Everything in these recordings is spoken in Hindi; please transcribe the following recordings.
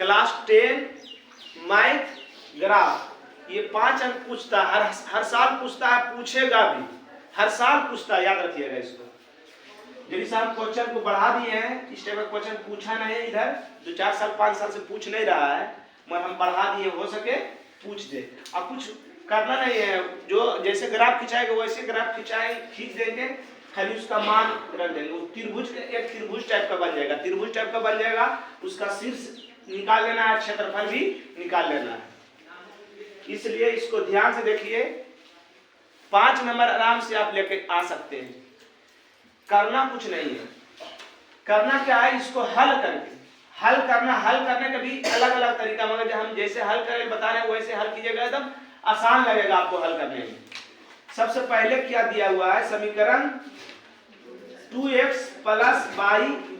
क्लास 10 मैथ ग्राफ, ये 5 अंक पूछता है, हर साल पूछता है, पूछेगा भी, हर साल पूछता है, याद रखिएगा इसको। यदि साहब क्वेश्चन को बढ़ा दिए हैं, इस टाइप का क्वेश्चन पूछा नहीं है इधर, 2-4 साल 5 साल से पूछ नहीं रहा है, मगर हम बढ़ा दिए, हो सके पूछ दे। अब कुछ करना नहीं है, जो जैसे ग्राफ खिंचाएगा वैसे ग्राफ खींच देंगे, खाली उसका मान रख देंगे। वो त्रिभुज, एक त्रिभुज टाइप का बन जाएगा, त्रिभुज टाइप का बन जाएगा, उसका शीर्ष निकाल लेना है, क्षेत्रफल भी निकाल लेना है। इसलिए इसको ध्यान से देखिए, 5 नंबर आराम से आप लेके आ सकते हैं। करना कुछ नहीं है, करना क्या है, इसको हल करके हल करना, हल करने का भी अलग अलग तरीका, मगर जब हम जैसे हल करें बता रहे हैं वैसे हल कीजिएगा, एकदम आसान लगेगा आपको हल करने में। सबसे पहले क्या दिया हुआ है, समीकरण 2x + y =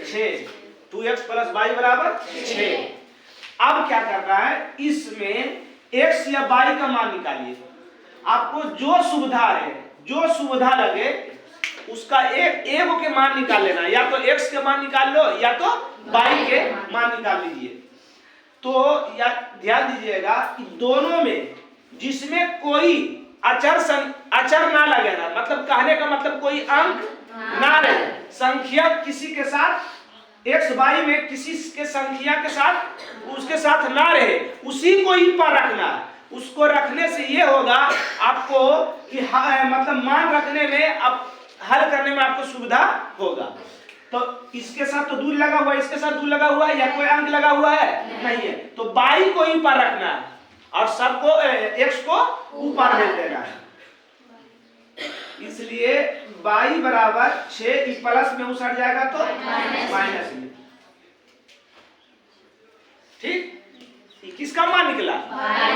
6, 2x + y = 6। अब क्या करना है, इसमें x या y का मान निकालिए। आपको जो सुविधा है, जो सुविधा लगे, उसका एक के मान निकाल लेना, या तो x के मान निकाल लो या तो y के मान निकाल लीजिए। तो या ध्यान दीजिएगा कि दोनों में जिसमें कोई अचर ना लगे ना, मतलब कहने का मतलब कोई अंक ना रहे, संख्या किसी के साथ x y में किसी के संख्या के साथ उसके साथ ना रहे, उसी को ही पर रखना है। उसको रखने से ये होगा आपको कि मतलब मान रखने में, अब हल करने में आपको सुविधा होगा। तो इसके साथ तो दूर लगा हुआ है, इसके साथ दूर लगा हुआ है, या कोई अंक लगा हुआ है नहीं है, तो y को ही पर रखना है और सबको x को ऊपर भेज देना है। इसलिए y = 6, प्लस में उसट जाएगा तो माइनस में। ठीक, किसका मान निकला,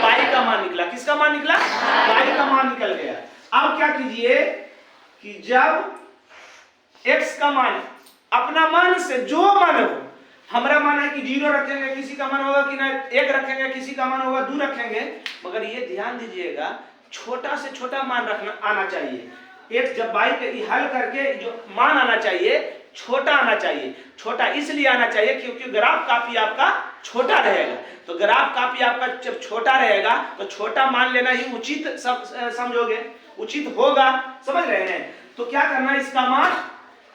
y का मान निकला। किसका मान निकला, y का मान निकल गया। अब क्या कीजिए कि जब x का मान अपना मान से जो मान हो, हमारा मान है कि 0 रखेंगे, किसी का मान होगा कि ना 1 रखेंगे, किसी का मान होगा 2 रखेंगे, मगर ये ध्यान दीजिएगा छोटा से छोटा मान रखना आना चाहिए। x जब y के हल करके जो मान आना चाहिए छोटा आना चाहिए। छोटा इसलिए आना चाहिए क्योंकि ग्राफ काफी आपका छोटा रहेगा, तो ग्राफ काफी आपका जब छोटा रहेगा तो छोटा मान लेना ही उचित समझोगे, उचित होगा, समझ रहे हैं। तो क्या करना, इसका मान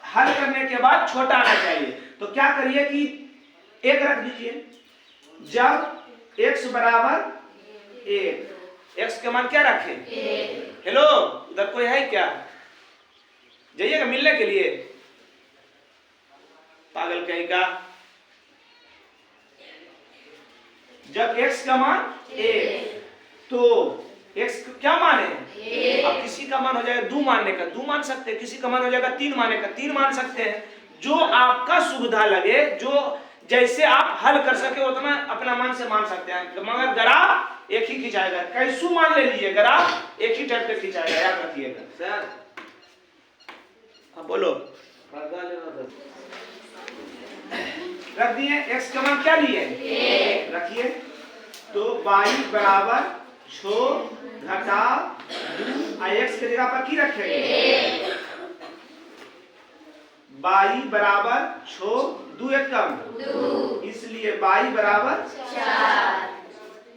हल करने के बाद छोटा आना चाहिए। तो क्या करिए कि 1 रख दीजिए। जब x = 1, x के मान क्या रखें, हेलो उधर कोई है क्या, जाइएगा मिलने के लिए, पागल कहीं का। जब x का मान 1, तो x क्या मान है, अब किसी का मान हो जाएगा 2 मानने का 2 मान सकते हैं, किसी का मान हो जाएगा 3 मानने का 3 मान सकते हैं। जो आपका सुविधा लगे, जो जैसे आप हल कर सके उतना अपना मन से मान सकते हैं, मगर ग्राफ एक ही खिंचाएगा। कैसू मान ले लीजिए, ग्राफ एक ही टाइप का खिंचाएगा, याद रखिएगा। सर हाँ बोलो, रख दिए। x का मान क्या लिए, रखिए। तो y = 6 घटा 2, x के जगह पर की रखेंगे, y = 6, 2 1 कम 2, इसलिए y = 4।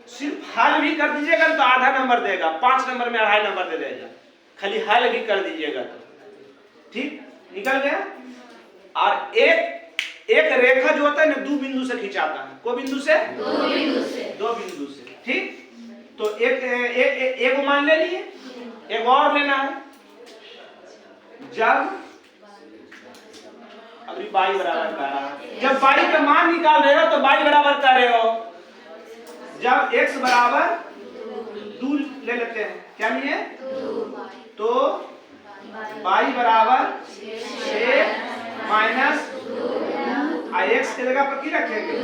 सिर्फ हल भी कर दीजिएगा तो आधा नंबर देगा, 5 नंबर में 2.5 नंबर दे देगा, खाली हल भी कर दीजिएगा तो ठीक निकल गया। और एक रेखा जो होता है ना 2 बिंदु से खिंचाता है, को बिंदु से 2 बिंदु से ठीक। तो एक मान ले लिए, एक और लेना है। जब अभी y बराबर कर रहा है, जब y का मान निकाल रहे हो तो y बराबर कर रहे हो। जब x = 2 ले लेते हैं, क्या लिए, तो y = 6 माइनस 2, x के जगह पर की रखेंगे,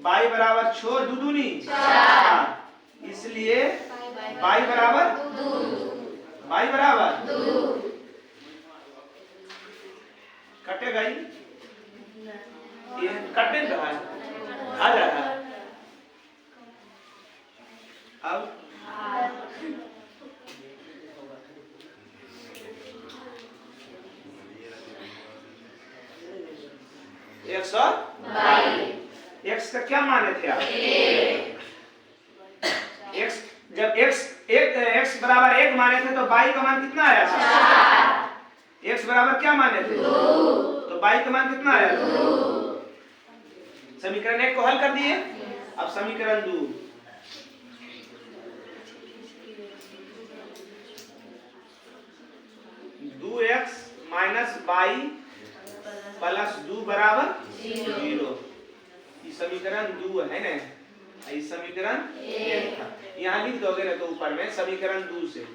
y = 6 2 दूनी 4, इसलिए y = 2। कटेगा ही, ये कटे रहा है, आ जा रहा है। अब एक्स और बाई। एक्स का क्या माने थे आप? एक्स जब एक्स बराबर 1 माने थे तो बाई का मान कितना आया था? एक्स बराबर क्या माने थे? 2। तो बाई का मान कितना आया? 2। समीकरण 1 को हल कर दिए। अब समीकरण 2, दो एक्स माइनस बाई प्लस 2 बराबर 0। समीकरण 2 है ना, इस समीकरण 1 था। यहाँ लिख दोगे ना तो ऊपर में समीकरण 2 से,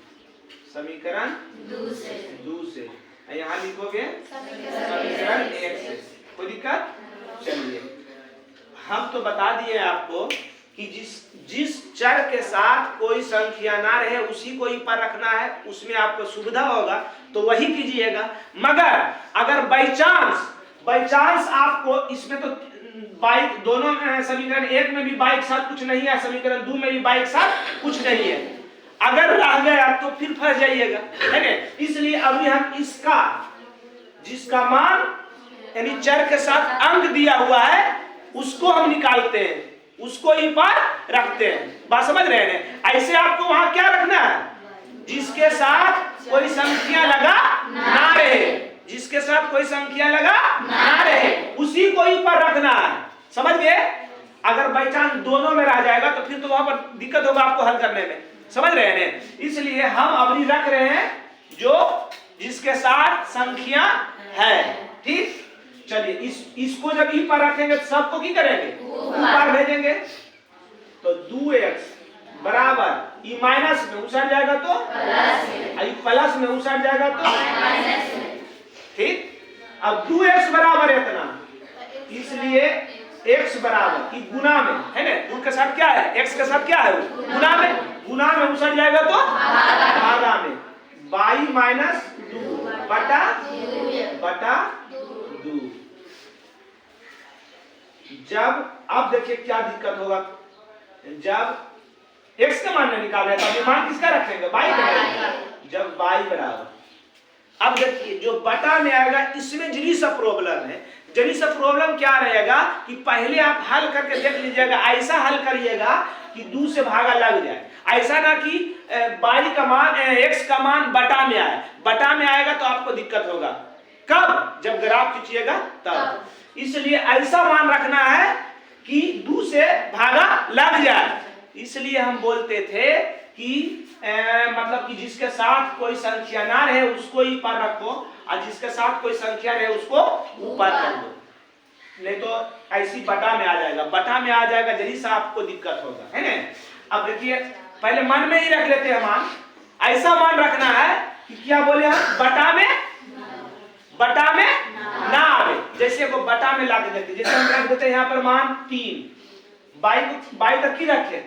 समीकरण 2 से यहाँ लिखोगे समीकरण 1 से। कोई दिक्कत? चलिए हम तो बता दिए आपको कि जिस चर के साथ कोई संख्या ना रहे उसी को ही पर रखना है, उसमें आपको सुविधा होगा तो वही कीजिएगा। मगर अगर बाई चांस आपको इसमें तो बाई दोनों समीकरण 1 में भी बाई के साथ कुछ नहीं है, समीकरण 2 में भी बाई के साथ कुछ नहीं है, अगर रह गया तो फिर फंस जाइएगा, है ना। इसलिए अभी हम इसका जिसका मान यानी चर के साथ अंक दिया हुआ है उसको हम निकालते हैं, उसको ही पर रखते हैं। बात समझ रहे हैं? ऐसे आपको वहां क्या रखना है? जिसके साथ कोई संख्या लगा ना रहे, जिसके साथ कोई संख्या लगा ना रहे उसी को ही पर रखना है। समझ गए? अगर बाई चांस दोनों में रह जाएगा तो फिर तो वहां पर दिक्कत होगा आपको हल करने में। समझ रहे हैं? इसलिए हम अभी रख रहे हैं जो जिसके साथ संख्या है। ठीक, चलिए इसको जब ई पर रखेंगे तो सबको की करेंगे? ऊपर भेजेंगे। तो 2x बराबर ई माइनस में उछल जाएगा तो प्लस में उछल जाएगा तो माइनस में। ठीक, अब 2x बराबर इतना, इसलिए x बराबर ई गुना में है ना, 2 के साथ क्या है? x के साथ क्या है? गुना में उछल जाएगा तो भागा में बाई माइनस 2 बटा 2। जब अब देखिए क्या दिक्कत होगा, जब x का मान निकाले तो मान किसका रखेंगे? बाई का। जब बाई बराबर, अब देखिए जो बटा में आएगा इसमें जरी सा प्रॉब्लम है। जरी सा प्रॉब्लम क्या रहेगा कि पहले आप हल करके देख लीजिएगा, ऐसा हल करिएगा कि 2 से भागा लग जाए, ऐसा ना कि बाई का मान x का मान बटा में आए। बटा में आएगा तो आपको दिक्कत होगा। कब? जब ग्राफ खींचिएगा तब। इसलिए ऐसा मान रखना है कि 2 से भागा लग जाए। इसलिए हम बोलते थे कि मतलब कि जिसके साथ कोई संख्या ना रहे उसको ही पर रखो और जिसके साथ कोई संख्या रहे उसको ऊपर कर दो, नहीं तो ऐसी बटा में आ जाएगा। बटा में आ जाएगा जरी सा आपको दिक्कत होगा, है ना। अब देखिए पहले मन में ही रख लेते हैं मान। ऐसा मान रखना है कि क्या बोले हम? बटा में ना आवे। जैसे को बटा में ला के देते, जैसे हम रख देते हैं यहाँ पर मान 3, बाई तक की रखे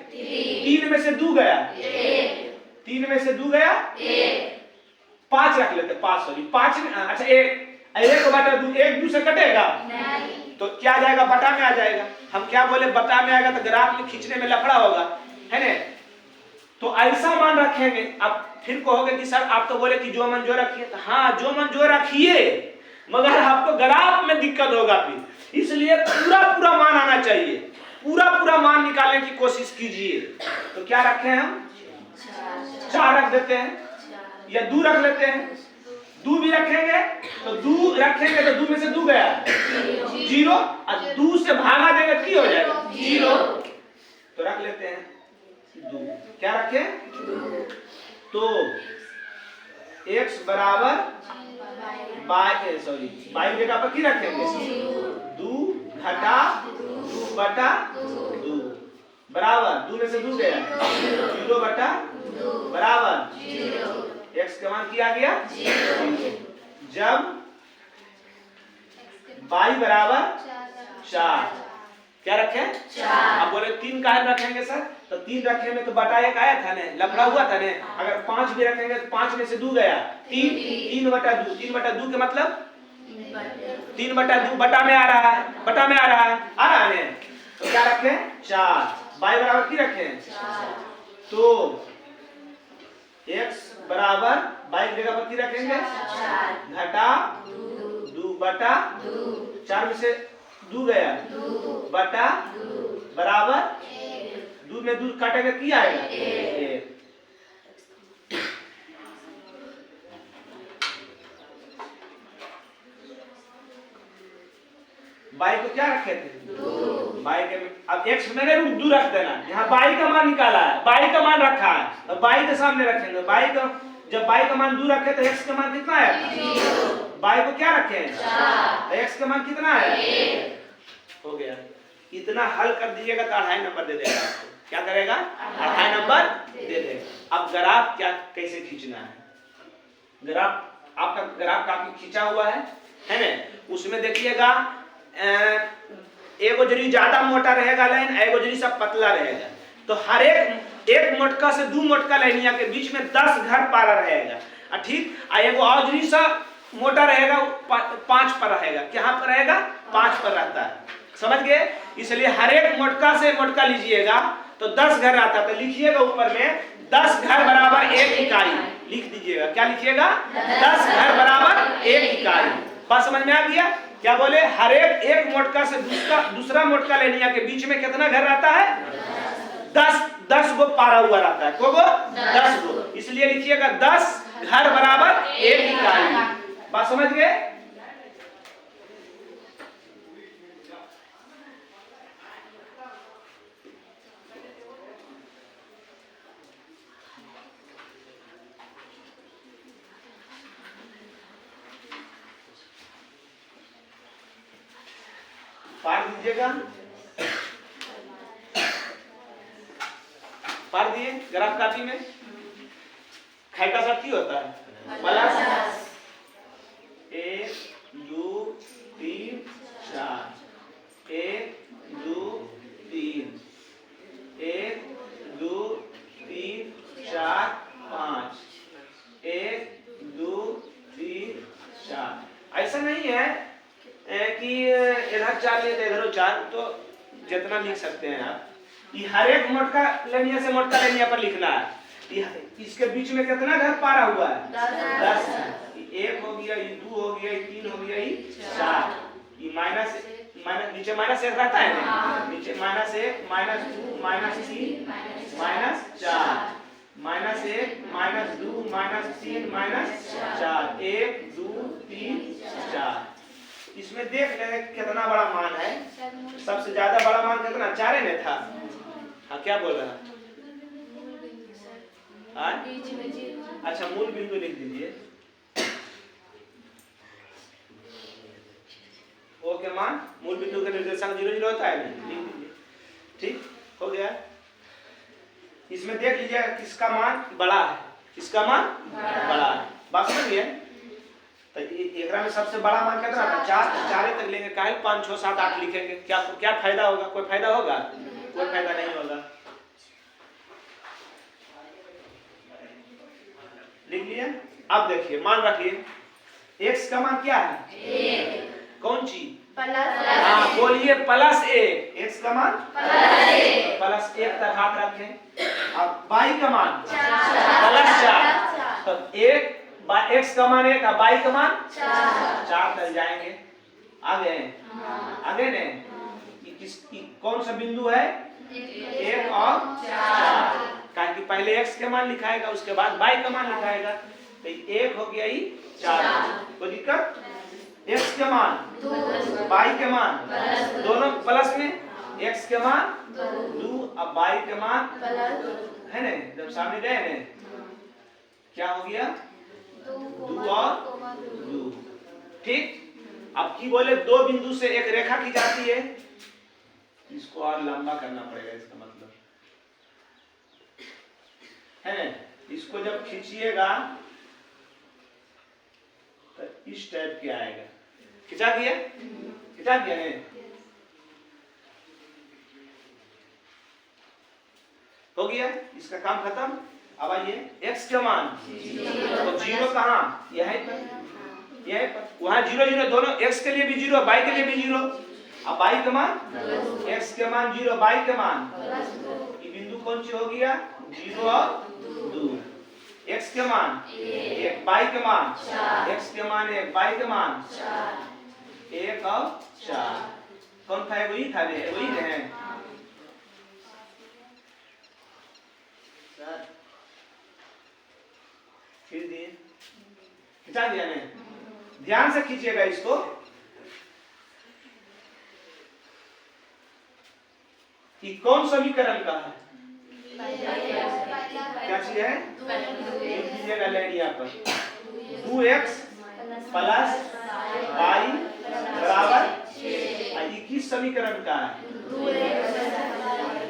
3 में से 2 गया 3 में से 2 गया 5 रख लेते, 5 सॉरी 5 में अच्छा 1 बटा 2, 1 2 से कटेगा तो क्या आ जाएगा? बटा में आ जाएगा। हम क्या बोले? बटा में आएगा तो ग्राफ में खींचने में लफड़ा होगा, है ना। तो ऐसा मान रखेंगे। अब फिर कहोगे कि सर आप तो बोले कि जो मन जो रखिए, तो हाँ जो मन जो रखिए, मगर आपको ग्राफ में दिक्कत होगा फिर। इसलिए पूरा मान आना चाहिए, पूरा मान निकालने की कोशिश कीजिए। तो क्या रखे हैं हम? 4 रख देते हैं या 2 रख लेते हैं। 2 भी रखेंगे तो 2 रखेंगे तो 2 में से 2 गया 0 और 2 से भागा देंगे तो हो जाएगा 0। तो रख लेते हैं 2। क्या रखें? तो x बराबर बाई जगह पर की रखेंगे 2 घटा 2 बटा 2 बराबर 2 में से 2 गया 0 बटा बराबर x का मान किया गया 0। जब बाई बराबर 4, क्या रखें? 4। अब बोले 3 का रखेंगे सर, तो 3 रखे में तो बटा 1 आया था ने, लफड़ा हुआ था ने। अगर 5 भी रखेंगे तो 5 में से 2 गया 3 बटा 2। 3 बटा 2 के मतलब 3 बटा 2 बटा में आ रहा है ने। तो क्या रखें? 4। बाई बराबर की रखें 4। तो x बराबर बाई की जगह पर की रखेंगे 4 घटा 2 बटा 4 में से दू गया बटा बराबर दू में दू काटेगा की आएगा एक। बाई को क्या रखे थे बाई के अब एक्स मैंने दू रख देना, यहाँ बाई का मान निकाला है, बाई का मान रखा है तो बाई के सामने रखेंगे। बाई का जब बाई का मान दू रखे तो एक्स का मान कितना आया था, बाई को क्या रखे हैं तो एक्स का मान कितना आया हो गया। इतना हल कर दीजिएगा तो 2.5 नंबर दे देगा आपको। क्या करेगा 2.5 नंबर दे देगा। अब ग्राफ क्या कैसे खींचना है, ग्राफ आपका ग्राफ काफी खींचा हुआ है ना, उसमें देखिएगा एगो जरी ज्यादा मोटा रहेगा लाइन, एगो जरी सा पतला रहेगा, तो हर एक मोटका से दू मोटका लाइनिया के बीच में 10 घर पारा रहेगा ठीक। एगो और जरी सा मोटा रहेगा 5 पर रहेगा, क्या पर रहेगा 5 पर रहता है, समझ गए। इसलिए हर एक मोटका से मोटका लीजिएगा तो 10 घर आता है, तो लिखिएगा ऊपर में 10 घर बराबर 1 इकाई लिख दीजिएगा। क्या लिखिएगा 10 घर बराबर 1 इकाई। बात समझ में आ गया। क्या बोले हर एक मोटका से दूसरा मोटका लेनिया के बीच में कितना घर रहता है 10 गो पारा हुआ रहता है, को 10 गो, इसलिए लिखिएगा 10 घर बराबर 1 इकाई। बात समझ गए। पार दीजिएगा, पार दिए ग्राफ कापी में। खाई का साथ की होता है प्लस 1 2 3 4 1 2 3 1 2 3 4 5 1 2 3 4। ऐसा नहीं है कि इधर 4 लिए तो इधर 4, तो जितना लिख सकते हैं आप। ये हर एक मोटका लेनिया से मोटका लेनिया पर लिखना है। इसके बीच में कितना घर पारा हुआ है 10। 1 हो गया, ये 2 हो गया, ये 3 हो गया, ये 4। ये माइनस नीचे माइनस 1 रहता है ना, नीचे -1 -2 -3 -4 -1 -2 -3 -4 1 2 3 4। इसमें देख ले कितना बड़ा मान है, सबसे ज्यादा बड़ा मान कितना 4 में था। हाँ क्या बोल रहा है, अच्छा मूल बिंदु लिख दीजिए, ओ के मान मूल बिंदु का निर्देशांक 0 0 होता है, लिख दीजिए। ठीक हो गया। इसमें देख लीजिए किसका मान बड़ा है, किसका मान बड़ा है। बात समझ गए। तो एकरा में सबसे बड़ा मान कितना था 4 तक लेंगे, काहे 5 6 7 8 लिखेंगे, क्या फायदा होगा, कोई फायदा होगा, कोई फायदा नहीं होगा। लिख लिए। अब देखिए मान रखिए x का मान क्या है 1, कौन चीज हाँ बोलिए +1, x का मान +1 तक हाथ रखें। अब y का मान +4, तो 1 x का मान 1, बाई का मान 4 तक जाएंगे। आगे ने कौन सा बिंदु है 1 और 4, कारण कि पहले x के मान लिखाएगा उसके बाद y का मान लिखाएगा, तो 1 हो गया 4। कोई दिक्कत। x के मान 2 y के मान दोनों प्लस में, x के मान 2 अब y के मान है ना, जब सामने गए ना क्या हो गया 2 और 2। ठीक। अब की बोले 2 बिंदु से एक रेखा की जाती है, इसको और लंबा करना पड़ेगा, इसका मतलब है। इसको जब खींचिएगा तो इस टाइप के आएगा। खिंचा दिया ने, हो गया इसका काम खत्म। अब आइए x का मान तो 0 कहाँ यहीं पर वहां 0 0 दोनों, x के लिए भी 0 y के लिए भी 0। अब y का मान x के मान 0 y के मान ये बिंदु कौन सी हो गया 0 और 2। x के मान 1 y के मान x के मान 1 y के मान 1 और 4। कौन था? वही था रे, वही है सर। खींच दिए, खिंचा दिया ने? ध्यान से खींचिएगा इसको। कि कौन समीकरण का है? क्या चीज है? लीजिएगा लेनिया पर 2x प्लस y बराबर 21 समीकरण का है।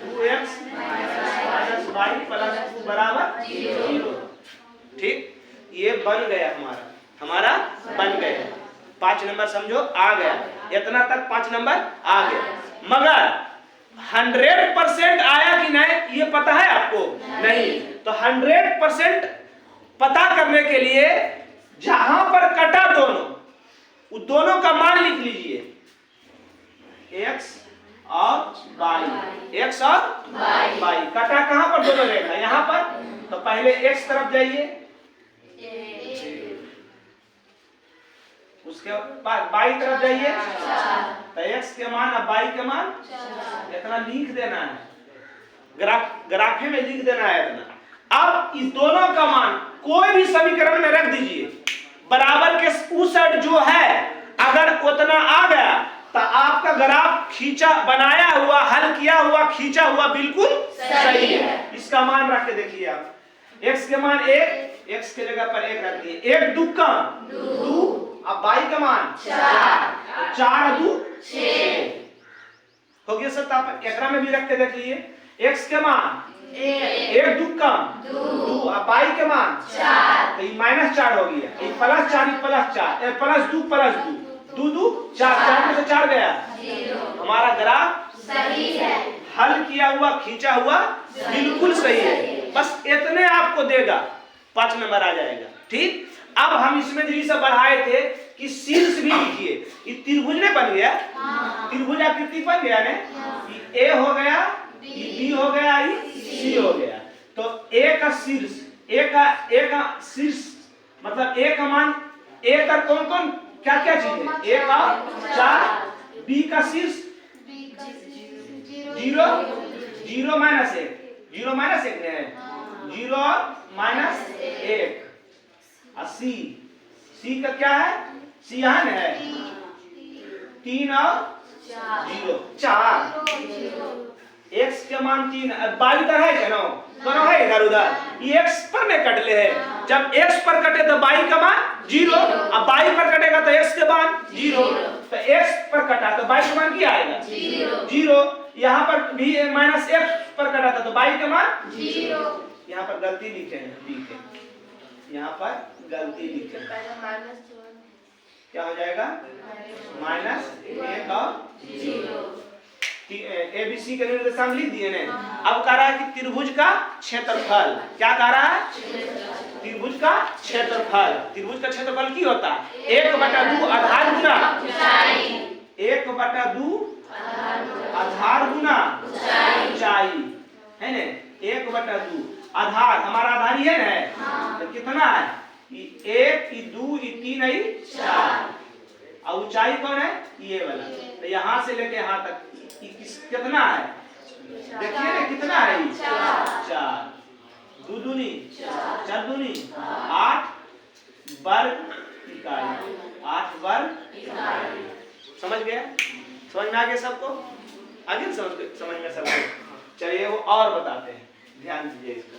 2x माइनस y प्लस 2 बराबर 0। ठीक, ये बन गया हमारा बन गया। 5 नंबर समझो आ गया, इतना तक 5 नंबर आ गया। मगर 100% आया कि नहीं ये पता है आपको? नहीं। तो 100% पता करने के लिए जहां पर कटा दोनों, उस दोनों का मान लिख लीजिए, x और y, x और y। कटा कहां पर? दोनों रेखा यहां पर। तो पहले x तरफ जाइए, उसके बाद y तरफ जाइए। तो x के मान और y के मान इतना लिख देना है, ग्राफे में लिख देना है इतना। अब इस दोनों का मान कोई भी समीकरण में रख दीजिए, बराबर के उस साइड जो है अगर उतना आ गया तो आपका ग्राफ खींचा बनाया हुआ, हल किया हुआ, खींचा हुआ बिल्कुल सही है। इसका मान रख के देखिए आप। x के मान 1, x के जगह पर 1 रख दिए। 1 दुक्का 2, अब y का मान 4, 4 2 6 हो गया सर। आप एकरा में भी रख के देख लीजिए। x के मान 1 दुक्का 2, अब y के मान 4, तो ये -4 हो गया। ये +4 +4 +2 +2 2 2 4, 4 में से 4 गया, हमारा ग्राफ सही है, हल किया हुआ, खींचा हुआ बिल्कुल सही है। बस इतने आपको देगा, 5 नंबर आ जाएगा। ठीक, अब हम इसमें जैसे से बढ़ाए थे कि शीर्ष भी लिखिए। ये त्रिभुज ने बन गया, त्रिभुज आकृति बन गया ने। ये a हो गया, ये b हो गया, ये c हो गया। तो a का शीर्ष, a का शीर्ष मतलब a का मान, a का कौन कौन क्या क्या चीज है? a का 4, b का शीर्ष 0 0 -1, 0 -1 है, 0 -1। और c का क्या है? c यहाँ है 3 और 0 4। x के मान 3, y इधर है क्या? दोनों है इधर उधर, ये x पर में कट ले है। जब x पर कटे तो y का मान 0, अब y पर कटेगा तो x के मान 0। तो x पर कटा तो y का मान क्या आएगा? 0। यहाँ पर भी -x पर कटा था तो y का मान 0। यहाँ पर गलती लिखे हैं, यहाँ पर गलती लिखे, क्या हो जाएगा? -1 और 0। ABC के निर्देशांक लिख दिए ने। अब कह रहा है कि त्रिभुज का क्षेत्रफल, क्या कह रहा है? त्रिभुज का क्षेत्रफल। त्रिभुज का क्षेत्रफल की होता है 1/2 आधार गुना 1/2 आधार गुना ऊंचाई, है ना? 1/2 आधार, हमारा आधार ये है, तो कितना है? 1 2 3 4। और ऊंचाई कौन है? ये वाला। तो यहाँ से लेके यहाँ तक कितना है? देखिए ना कितना है? 4 2 दूनी 4 दूनी 8 वर्ग इकाई, 8 वर्ग इकाई। समझ गए? समझ में आ गया सबको? आगे समझ में सबको? चलिए वो और बताते हैं, ध्यान दीजिए इसको।